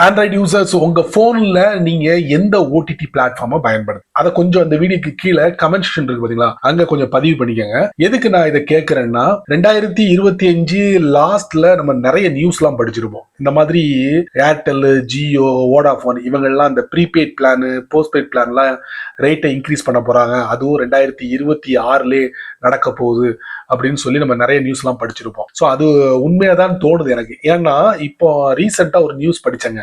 Android users உங்க போன்ல நீங்க எந்த ஓடிடி பிளாட்ஃபார்மை பயன்படுத்து அதை கொஞ்சம் அந்த வீடியோக்கு கீழே கமெண்ட் செக்ஷன் இருக்கு பாத்தீங்களா, அங்க கொஞ்சம் பதிவு பண்ணிக்கங்க. எதுக்கு நான் இதை கேட்கறேன்னா 2025 லாஸ்ட்ல நம்ம நிறைய நியூஸ் எல்லாம் படிச்சிருப்போம். இந்த மாதிரி ஏர்டெல், ஜியோ, வோடாஃபோன் இவங்க எல்லாம் இந்த ப்ரீபெய்ட் பிளான், போஸ்ட்பெய்ட் பிளான் எல்லாம் ரேட்டை இன்க்ரீஸ் பண்ண போறாங்க, அதுவும் 2026 நடக்க போகுது அப்படின்னு சொல்லி நம்ம நிறைய நியூஸ் எல்லாம் படிச்சிருப்போம். ஸோ அது உண்மையாதான் தோணுது எனக்கு. ஏன்னா இப்போ ரீசெண்டா ஒரு நியூஸ் படிச்சேங்க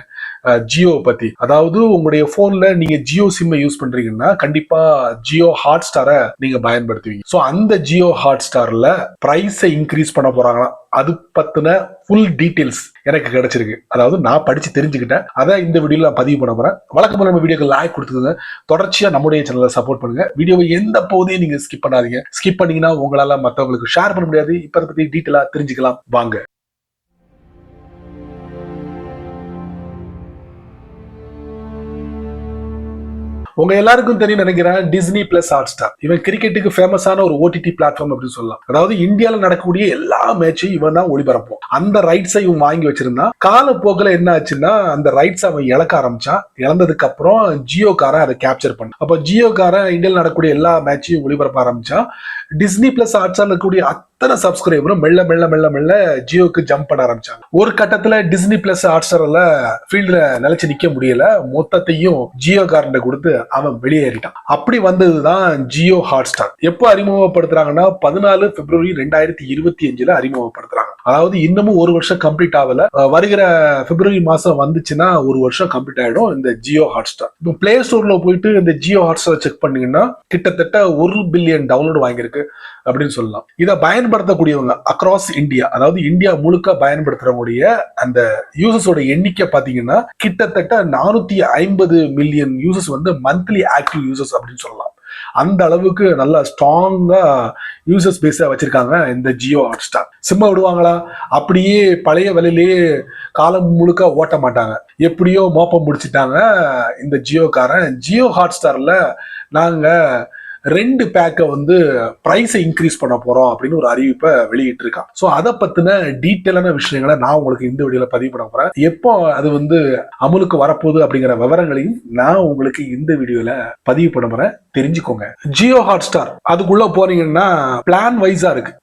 ஜியோ பத்தி. அதாவது உங்களுடைய போன்ல நீங்க ஜியோ சிம் யூஸ் பண்றீங்கன்னா கண்டிப்பா ஜியோ ஹாட் ஸ்டாரை நீங்க பயன்படுத்துவீங்க. ஸோ அந்த ஜியோ ஹாட் ஸ்டார்ல பிரைஸை இன்க்ரீஸ் பண்ண போறாங்களா, அது பத்தின ஃபுல் டீடைல்ஸ் எனக்கு கிடைச்சிருக்கு. அதாவது நான் படிச்சு தெரிஞ்சுக்கிட்டேன், அதை இந்த வீடியோல பதிவு பண்ண போறேன். வழக்கம் போல நம்ம வீடியோக்கு லைக் கொடுத்துருங்க, தொடர்ச்சியா நம்முடைய சேனலை சப்போர்ட் பண்ணுங்க. வீடியோவை எந்த பகுதியும் நீங்க ஸ்கிப் பண்ணாதீங்க. ஸ்கிப் பண்ணீங்கன்னா உங்களால மற்றவங்களுக்கு ஷேர் பண்ண முடியாது. இப்ப அதை பத்தி டீட்டெயிலா தெரிஞ்சுக்கலாம் வாங்க. உங்க எல்லாருக்கும் தெரியும் நினைக்கிறேன், டிஸ்னி பிளஸ் ஹாட் ஸ்டார். இவன் கிரிக்கெட்டுக்கு ஃபேமஸான ஒரு ஓடிடி பிளாட்ஃபார்ம் அப்படின்னு சொல்லலாம். அதாவது இந்தியால நடக்கக்கூடிய எல்லா மேட்சையும் இவன் தான் ஒளிபரப்பும். அந்த ரைட்ஸை இவன் வாங்கி வச்சிருந்தான். காலப்போக்கில் என்ன ஆச்சுன்னா அந்த ரைட்ஸ் அவன் இழக்க ஆரம்பிச்சான். இழந்ததுக்கு அப்புறம் ஜியோக்காரன் அதை கேப்சர் பண்ண. அப்ப ஜியோக்காரன் இந்தியாவில் நடக்கக்கூடிய எல்லா மேட்சையும் ஒளிபரப்ப ஆரம்பிச்சான். டிஸ்னி பிளஸ் ஹாட் ஸ்டார்ல இருக்கக்கூடிய அத்தனை சப்ஸ்கிரைபரும் மெல்ல மெல்ல மெல்ல மெல்ல ஜியோக்கு ஜம்ப் பண்ண ஆரம்பிச்சாங்க. ஒரு கட்டத்துல டிஸ்னி பிளஸ் ஹாட் ஸ்டார்ல ஃபீல்ட்ல நிலைச்சு நிக்க முடியல, மொத்தத்தையும் ஜியோ காரண்ட கொடுத்து அவன் வெளியேறிட்டான். அப்படி வந்ததுதான் ஜியோ ஹாட் ஸ்டார். எப்போ அறிமுகப்படுத்துறாங்கன்னா 14 பிப்ரவரி 2025 அறிமுகப்படுத்துறாங்க. அதாவது இன்னமும் ஒரு வருஷம் கம்ப்ளீட் ஆகல. வருகிற பிப்ரவரி மாசம் வந்துச்சுன்னா ஒரு வருஷம் கம்ப்ளீட் ஆயிடும் இந்த ஜியோ ஹாட் ஸ்டார். இப்போ பிளே ஸ்டோர்ல போயிட்டு இந்த ஜியோ ஹாட் ஸ்டார் செக் பண்ணீங்கன்னா கிட்டத்தட்ட 1 பில்லியன் டவுன்லோட் வாங்கியிருக்கு அப்படின்னு சொல்லலாம். இதை பயன்படுத்தக்கூடியவங்க அக்ராஸ் இந்தியா, அதாவது இந்தியா முழுக்க பயன்படுத்துறவங்களுடைய அந்த யூசர்ஸோட எண்ணிக்கை பாத்தீங்கன்னா கிட்டத்தட்ட 450 மில்லியன் யூசர்ஸ் வந்து மந்த்லி ஆக்டிவ் யூசர்ஸ் அப்படின்னு சொல்லலாம். அந்த அளவுக்கு நல்லா ஸ்ட்ராங்கா யூசர்ஸ் பேஸ வச்சிருக்காங்க இந்த ஜியோ ஹாட் ஸ்டார். சிம்ம விடுவாங்களா, அப்படியே பழைய விலையிலேயே காலம் முழுக்க ஓட்ட மாட்டாங்க. எப்படியோ மோப்பம் முடிச்சிட்டாங்க இந்த ஜியோக்காரன். ஜியோ ஹாட் ஸ்டார்ல நாங்க 2 பேக்கை வந்து பிரைஸை இன்க்ரீஸ் பண்ண போறோம் அப்படின்னு ஒரு அறிவிப்பை வெளியிட்டு இருக்கான். ஸோ அதை பத்தின டீட்டெயிலான விஷயங்களை நான் உங்களுக்கு இந்த வீடியோல பதிவு பண்ண போறேன். எப்போ அது வந்து அமலுக்கு வரப்போகுது அப்படிங்கிற விவரங்களையும் நான் உங்களுக்கு இந்த வீடியோல பதிவு பண்ண போறேன், தெரிஞ்சுக்கோங்க. ஜியோ ஹாட் ஸ்டார் அதுக்குள்ள போறீங்கன்னா பிளான் வைஸா இருக்கு.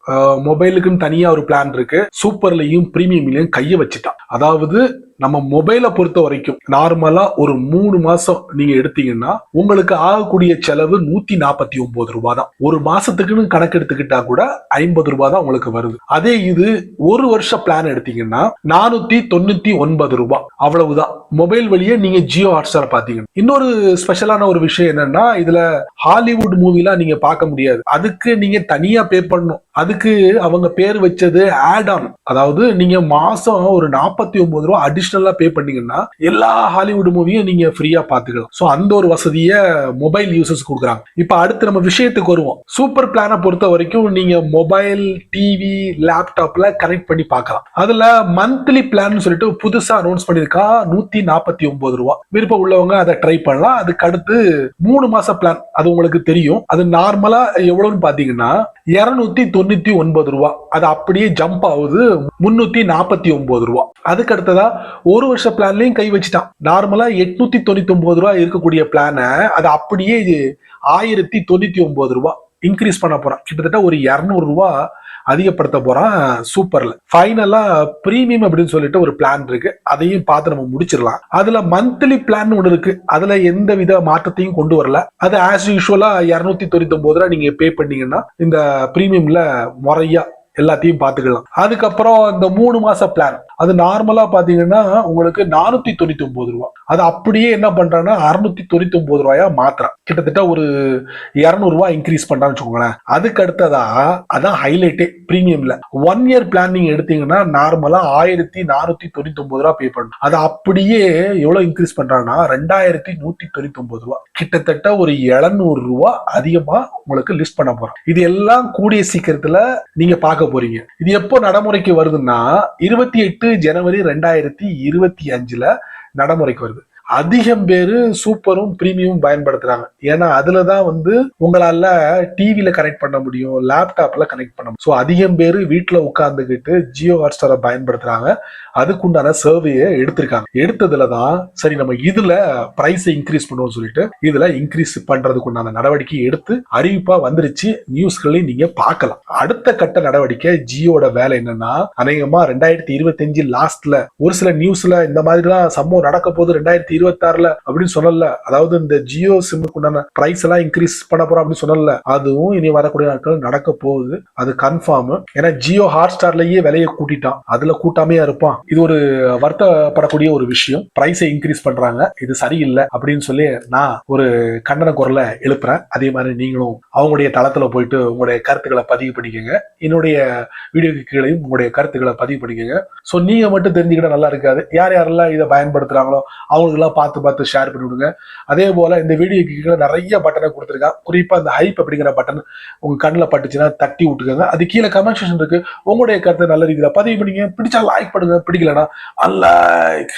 மொபைலுக்குன்னு தனியா ஒரு பிளான் இருக்கு. சூப்பர்லயும் பிரீமியம்லயும் கைய வச்சுட்டான். அதாவது நம்ம மொபைலை பொறுத்த வரைக்கும் நார்மலா ஒரு 3 மாசம் நீங்க எடுத்தீங்கன்னா உங்களுக்கு ஆகக்கூடிய செலவு 149 ரூபாய் தான். ஒரு மாசத்துக்குன்னு கணக்கு எடுத்துக்கிட்டா கூட 50 ரூபாய் தான் உங்களுக்கு வருது. அதே இது ஒரு வருஷ பிளான் எடுத்தீங்கன்னா 499 ரூபாய், அவ்வளவுதான். மொபைல் வழியே நீங்க ஜியோ ஹாட் ஸ்டார் பாத்தீங்கன்னா. இன்னொரு ஸ்பெஷலான ஒரு விஷயம் என்னன்னா, இதுல ஹாலிவுட் மூவிலாம் நீங்க பார்க்க முடியாது. அதுக்கு நீங்க தனியா பே பண்ணணும். அதுக்கு அவங்க பேர் வச்சது ஆட் ஆன். அதாவது நீங்க மாசம் ஒரு 49 ரூபாய் அடிஷனலா பே பண்ணீங்கன்னா எல்லா ஹாலிவுட் மூவியும் நீங்க ஃப்ரீயா பாத்துக்கலாம். சோ அந்த ஒரு வசதியை மொபைல் யூசர்ஸ் கொடுக்குறாங்க. இப்ப அடுத்து நம்ம விஷயத்துக்கு வருவோம். சூப்பர் பிளானை பொறுத்த வரைக்கும் நீங்க மொபைல், டிவி, லேப்டாப்ல கனெக்ட் பண்ணி பார்க்கலாம். அதுல மந்த்லி பிளான் சொல்லிட்டு புதுசா அனௌன்ஸ் பண்ணிருக்கா 149 ரூபாய். விருப்பம் உள்ளவங்க அதை ட்ரை பண்ணலாம். அதுக்கு அடுத்து 3 மாச பிளான், அது உங்களுக்கு தெரியும். அது நார்மலா எவ்வளவுன்னு பாத்தீங்கன்னா 299 ரூபாய். அது அப்படியே ஜம்ப் ஆகுது 349 ரூபாய். அதுக்கு அடுத்ததா ஒரு வருஷ பிளான்லயும் கை வச்சுட்டான். நார்மலா 899 ரூபாய் இருக்கக்கூடிய பிளான அது அப்படியே 1099 ரூபாய் இன்க்ரீஸ் பண்ண போறான். கிட்டத்தட்ட ஒரு 200 ரூபாய் அதிகப்படுத்த போறான் சூப்பர்ல. ஃபைனலா பிரீமியம் அப்படின்னு சொல்லிட்டு ஒரு பிளான் இருக்கு. அதையும் பார்த்து நம்ம முடிச்சிடலாம். அதுல மந்த்லி பிளான் ஒன்று இருக்கு. அதுல எந்த வித மாற்றத்தையும் கொண்டு வரல. அது ஆஸ் யூஷுவலா 299 ரூபாய் நீங்க பே பண்ணீங்கன்னா இந்த பிரீமியம்ல முறையா எல்லாத்தையும் பாத்துக்கலாம். அதுக்கப்புறம் இந்த 3 மாச பிளான் அது நார்மலா பாத்தீங்கன்னா உங்களுக்கு 499 ரூபாய். அது அப்படியே என்ன பண்றாங்கன்னா 699 ரூபாயா மாத்திரம். கிட்டத்தட்ட ஒரு 200 ரூபாய் இன்க்ரீஸ் பண்றான்னு வச்சுக்கோங்களேன். அதுக்கு அடுத்ததா அதான் ஹைலைட்டே பிரீமியம்ல 1 இயர் பிளான் நீங்க எடுத்தீங்கன்னா நார்மலா 1499 ரூபாய் பே பண்ணணும். அது அப்படியே எவ்வளவு இன்க்ரீஸ் பண்றாங்கன்னா 2199 ரூபாய். கிட்டத்தட்ட ஒரு 700 ரூபாய் அதிகமா உங்களுக்கு லிஸ்ட் பண்ண போறோம். இது எல்லாம் கூடிய சீக்கிரத்துல நீங்க பார்க்க போறீங்க. இது எப்போ நடைமுறைக்கு வருதுன்னா 28 ஜனவரி 2025 நடைமுறைக்கு வருது. அதிகம் பேரு சூப்பரும் பிரீமியம் பயன்படுத்துறாங்க. ஏன்னா அதுலதான் வந்து உங்களால டிவில கனெக்ட் பண்ண முடியும், லேப்டாப்ல கனெக்ட் பண்ண முடியும். ஸோ அதிகம் பேரு வீட்டுல உட்கார்ந்துகிட்டு ஜியோ ஹாட்ஸ்டாரை பயன்படுத்துறாங்க. அதுக்குண்டான சர்வேயை எடுத்திருக்காங்க. எடுத்ததுலதான் சரி நம்ம இதுல பிரைஸ் இன்க்ரீஸ் பண்ணுவோம் சொல்லிட்டு இதுல இன்க்ரீஸ் பண்றதுக்கு உண்டான நடவடிக்கை எடுத்து அறிவிப்பா வந்துருச்சு. நியூஸ்களையும் நீங்க பார்க்கலாம். அடுத்த கட்ட நடவடிக்கை ஜியோட வேலை என்னன்னா, அநேகமா 2025 லாஸ்ட்ல ஒரு சில நியூஸ்ல இந்த மாதிரிலாம் சம்பவம் நடக்க போது 2026 அப்படின்னு சொல்லல. அதாவது இந்த ஜியோ சிம்முக்கு உண்டான பிரைஸ் எல்லாம் இன்க்ரீஸ் பண்ண போறோம் அப்படின்னு சொல்லல. அதுவும் இனி வரக்கூடிய நாட்கள் நடக்க போகுது. அது கன்ஃபார்ம். ஏன்னா ஜியோ ஹாட் ஸ்டார்லயே விலையை கூட்டிட்டான், அதுல கூட்டாமையா இருப்பான். இது ஒரு வருத்தப்படக்கூடிய ஒரு விஷயம். பிரைஸை இன்க்ரீஸ் பண்றாங்க, இது சரியில்லை அப்படின்னு சொல்லி நான் ஒரு கண்டன குரலை எழுப்புறேன். அதே மாதிரி நீங்களும் அவங்களுடைய தளத்துல போயிட்டு உங்களுடைய கருத்துக்களை பதிவு பண்ணிக்கோங்க. என்னுடைய வீடியோக்கு கீழே உங்களுடைய கருத்துக்களை பதிவு பண்ணிக்கோங்க. ஸோ நீங்க மட்டும் தெரிஞ்சுக்கிட்ட நல்லா இருக்காது. யார் யாரெல்லாம் இதை பயன்படுத்துறாங்களோ அவங்களுக்கெல்லாம் பார்த்து ஷேர் பண்ணி விடுங்க. அதே போல இந்த வீடியோக்கு கீழே நிறைய பட்டனை கொடுத்துருக்கேன். குறிப்பா இந்த ஹைப் அப்படிங்கிற பட்டன் உங்க கண்ணில் பட்டுச்சுன்னா தட்டி விட்டுக்கோங்க. அது கீழே கமெண்ட் செக்ஷன் இருக்கு. உங்களுடைய கருத்தை நல்ல ரீதியில பதிவு பண்ணிங்க. பிடிச்சா லைக் பண்ணுங்க, பிடிக்கலன்னா அன்லைக்.